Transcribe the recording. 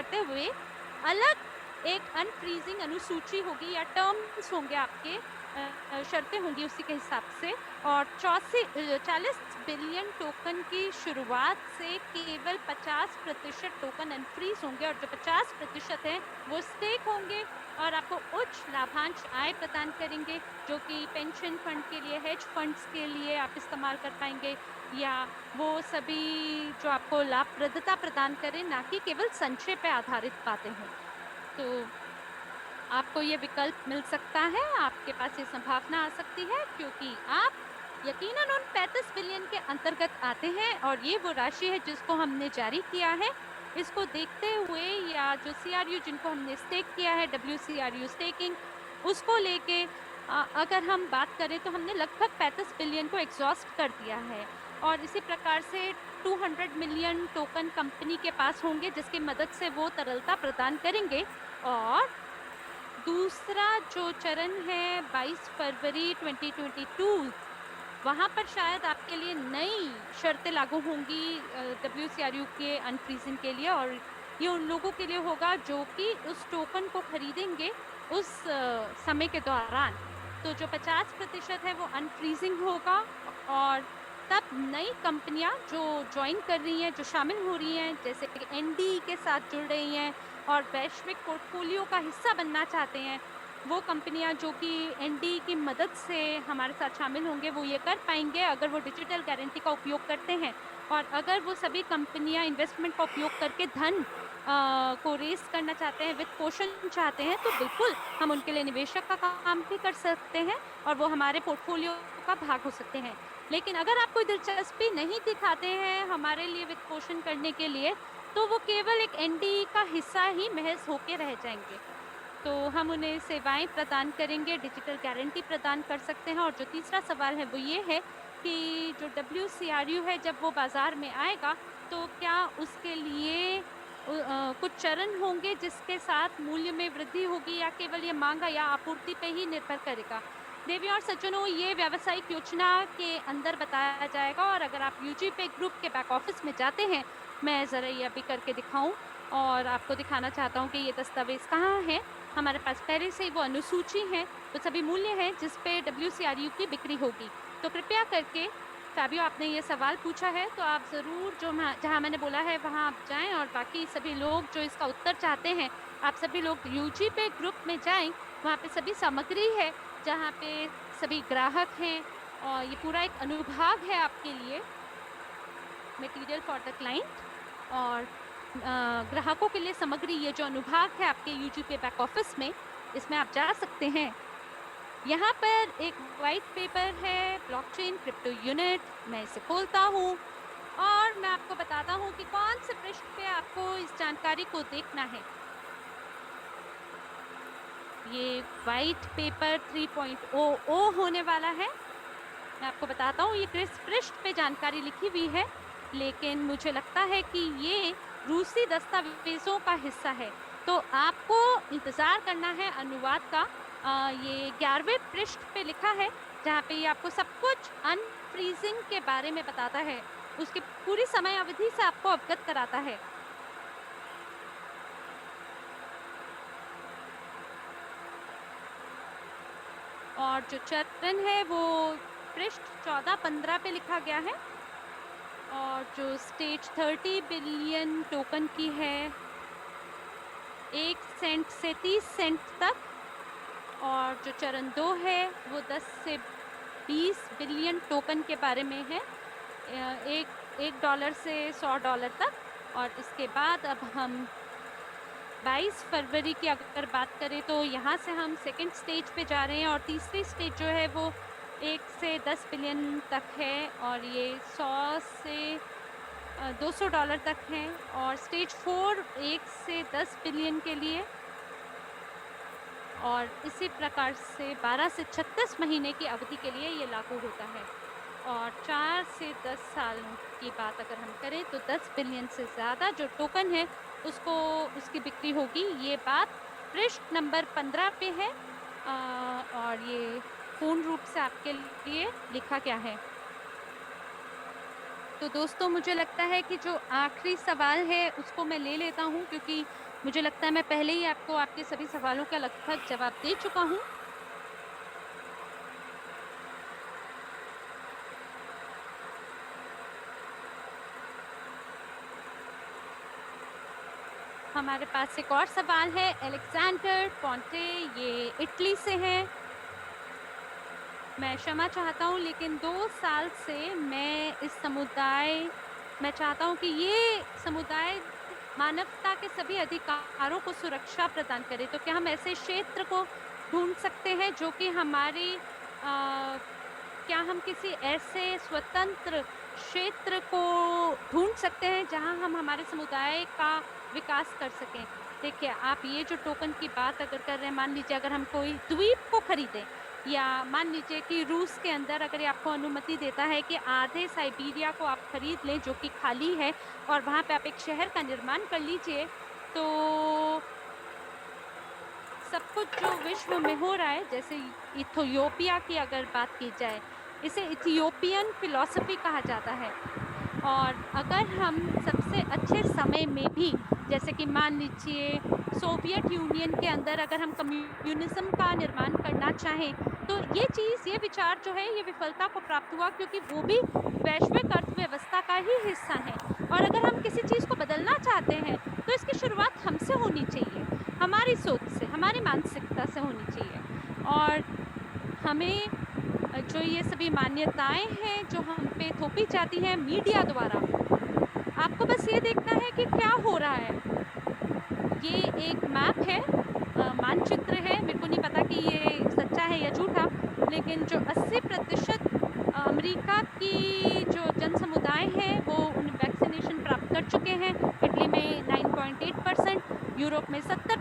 करते हुए अलग एक अनफ्रीजिंग अनुसूची होगी या टर्म्स होंगे आपके, शर्तें होंगी उसी के हिसाब से। और 40 बिलियन टोकन की शुरुआत से केवल 50% टोकन अनफ्रीज होंगे, और जो 50% है वो स्टेक होंगे और आपको उच्च लाभांश आय प्रदान करेंगे, जो कि पेंशन फंड के लिए, हेज फंड्स के लिए आप इस्तेमाल कर पाएंगे, या वो सभी जो आपको लाभप्रदता प्रदान करें, ना कि केवल संचय पे आधारित बातें हों। तो आपको ये विकल्प मिल सकता है, आपके पास ये संभावना आ सकती है, क्योंकि आप यकीनन उन 35 बिलियन के अंतर्गत आते हैं, और ये वो राशि है जिसको हमने जारी किया है। इसको देखते हुए, या जो सीआरयू जिनको हमने स्टेक किया है, डब्ल्यूसीआरयू स्टेकिंग, उसको लेके अगर हम बात करें तो हमने लगभग 35 बिलियन को एग्जॉस्ट कर दिया है। और इसी प्रकार से 200 मिलियन टोकन कंपनी के पास होंगे, जिसकी मदद से वो तरलता प्रदान करेंगे। और दूसरा जो चरण है 22 फरवरी 2022, वहां पर शायद आपके लिए नई शर्तें लागू होंगी डब्ल्यूसीआरयू के अनफ्रीजिंग के लिए, और ये उन लोगों के लिए होगा जो कि उस टोकन को खरीदेंगे उस समय के दौरान। तो जो 50% है वो अनफ्रीजिंग होगा, और तब नई कंपनियां जो ज्वाइन कर रही हैं, जो शामिल हो रही हैं, जैसे कि एनडी के साथ जुड़ रही हैं और वैश्विक पोर्टफोलियो का हिस्सा बनना चाहते हैं, वो कंपनियां जो कि एनडी की मदद से हमारे साथ शामिल होंगे, वो ये कर पाएंगे अगर वो डिजिटल गारंटी का उपयोग करते हैं। और अगर वो सभी कंपनियां इन्वेस्टमेंट का उपयोग करके धन को रेस करना चाहते हैं, वित्त पोषण चाहते हैं, तो बिल्कुल हम उनके लिए निवेशक का काम भी कर सकते हैं, और वो हमारे पोर्टफोलियो का भाग हो सकते हैं। लेकिन अगर आप कोई दिलचस्पी नहीं दिखाते हैं हमारे लिए वित्त पोषण करने के लिए, तो वो केवल एक एनडी का हिस्सा ही महज होके रह जाएंगे। तो हम उन्हें सेवाएं प्रदान करेंगे, डिजिटल गारंटी प्रदान कर सकते हैं। और जो तीसरा सवाल है वो ये है कि जो डब्ल्यूसीआरयू है जब वो बाजार में आएगा, तो क्या उसके लिए कुछ चरण होंगे जिसके साथ मूल्य में वृद्धि होगी, या केवल ये मांग या आपूर्ति पे ही निर्भर करेगा? देवियों और सज्जनों, ये व्यावसायिक योजना के अंदर बताया जाएगा। और अगर आप यूजीपे ग्रुप के बैक ऑफिस में जाते हैं, मैं जरा ये अभी करके दिखाऊं और आपको दिखाना चाहता हूँ कि ये दस्तावेज कहाँ है। हमारे पास पहले से ही वो अनुसूची है, वो सभी मूल्य हैं जिस पे डब्ल्यूसीआरयू की बिक्री होगी। तो कृपया करके फाबियो, आपने ये सवाल पूछा है, तो आप जरूर जो जहाँ मैंने बोला है वहाँ आप जाएं, और बाकी सभी लोग जो इसका उत्तर चाहते हैं, आप सभी लोग यूजीपे ग्रुप में जाएं। वहाँ पे सभी सामग्री है, जहाँ पे सभी ग्राहक हैं, और ये पूरा एक अनुभाग है आपके लिए, मटेरियल फॉर द क्लाइंट। और ग्राहकों के लिए सामग्री, ये जो अनुभाग है आपके यूजीपे बैक ऑफिस में, इसमें आप जा सकते हैं। यहाँ पर एक वाइट पेपर है, ब्लॉकचेन क्रिप्टो यूनिट। मैं इसे खोलता हूँ और मैं आपको बताता हूँ कि कौन से पृष्ठ पे आपको इस जानकारी को देखना है। ये वाइट पेपर 3.00 होने वाला है। मैं आपको बताता हूँ ये किस पृष्ठ पे जानकारी लिखी हुई है, लेकिन मुझे लगता है कि ये रूसी दस्तावेजों का हिस्सा है, तो आपको इंतजार करना है अनुवाद का। ये 11वें पृष्ठ पे लिखा है, जहाँ पे ये आपको सब कुछ अनफ्रीजिंग के बारे में बताता है, उसकी पूरी समय अवधि से आपको अवगत कराता है। और जो चरण है वो पृष्ठ 14-15 पे लिखा गया है। और जो स्टेज 30 बिलियन टोकन की है, 1 सेंट से 30 सेंट तक। और जो चरण 2 है वो 10 से 20 बिलियन टोकन के बारे में है, एक डॉलर से $100 तक। और इसके बाद अब हम 22 फरवरी की अगर बात करें, तो यहाँ से हम सेकंड स्टेज पे जा रहे हैं, और तीसरी स्टेज जो है वो 1 से 10 बिलियन तक है, और ये 100 से $200 तक है। और स्टेज 4 1 से 10 बिलियन के लिए, और इसी प्रकार से 12 से 36 महीने की अवधि के लिए ये लागू होता है। और 4 से 10 सालों की बात अगर हम करें, तो 10 बिलियन से ज़्यादा जो टोकन है उसको उसकी बिक्री होगी। ये बात पृष्ठ नंबर 15 पे है, और ये पूर्ण रूप से आपके लिए लिखा गया है। तो दोस्तों मुझे लगता है कि जो आखिरी सवाल है उसको मैं ले लेता हूँ, क्योंकि मुझे लगता है मैं पहले ही आपको आपके सभी सवालों का लगभग जवाब दे चुका हूँ। हमारे पास एक और सवाल है, अलेक्जेंडर पोंटे, ये इटली से हैं। मैं क्षमा चाहता हूँ, लेकिन 2 साल से मैं चाहता हूँ कि ये समुदाय मानवता के सभी अधिकारों को सुरक्षा प्रदान करे। तो क्या हम ऐसे क्षेत्र को ढूँढ सकते हैं जो कि क्या हम किसी ऐसे स्वतंत्र क्षेत्र को ढूँढ सकते हैं जहाँ हम हमारे समुदाय का विकास कर सकें? देखिए, आप ये जो टोकन की बात अगर कर रहे हैं, मान लीजिए अगर हम कोई द्वीप को खरीदें, या मान लीजिए कि रूस के अंदर अगर ये आपको अनुमति देता है कि आधे साइबेरिया को आप खरीद लें जो कि खाली है, और वहाँ पे आप एक शहर का निर्माण कर लीजिए, तो सब कुछ जो विश्व में हो रहा है, जैसे इथियोपिया की अगर बात की जाए, इसे इथियोपियन फिलॉसफी कहा जाता है। और अगर हम सबसे अच्छे समय में भी, जैसे कि मान लीजिए सोवियत यूनियन के अंदर अगर हम कम्युनिज्म का निर्माण करना चाहें, तो ये विचार जो है, ये विफलता को प्राप्त हुआ, क्योंकि वो भी वैश्विक अर्थव्यवस्था का ही हिस्सा है। और अगर हम किसी चीज़ को बदलना चाहते हैं, तो इसकी शुरुआत हमसे होनी चाहिए, हमारी सोच से, हमारी मानसिकता से होनी चाहिए। और हमें जो ये सभी मान्यताएँ हैं, जो हम पे थोपी जाती हैं मीडिया द्वारा, आपको बस ये देखना है कि क्या हो रहा है। ये एक मैप है, मानचित्र है, मेरे को नहीं पता कि ये सच्चा है या झूठा, लेकिन जो 80% अमेरिका की जो जनसमुदाय है, वो उन वैक्सीनेशन प्राप्त कर चुके हैं। इटली में 9.8%, यूरोप में 70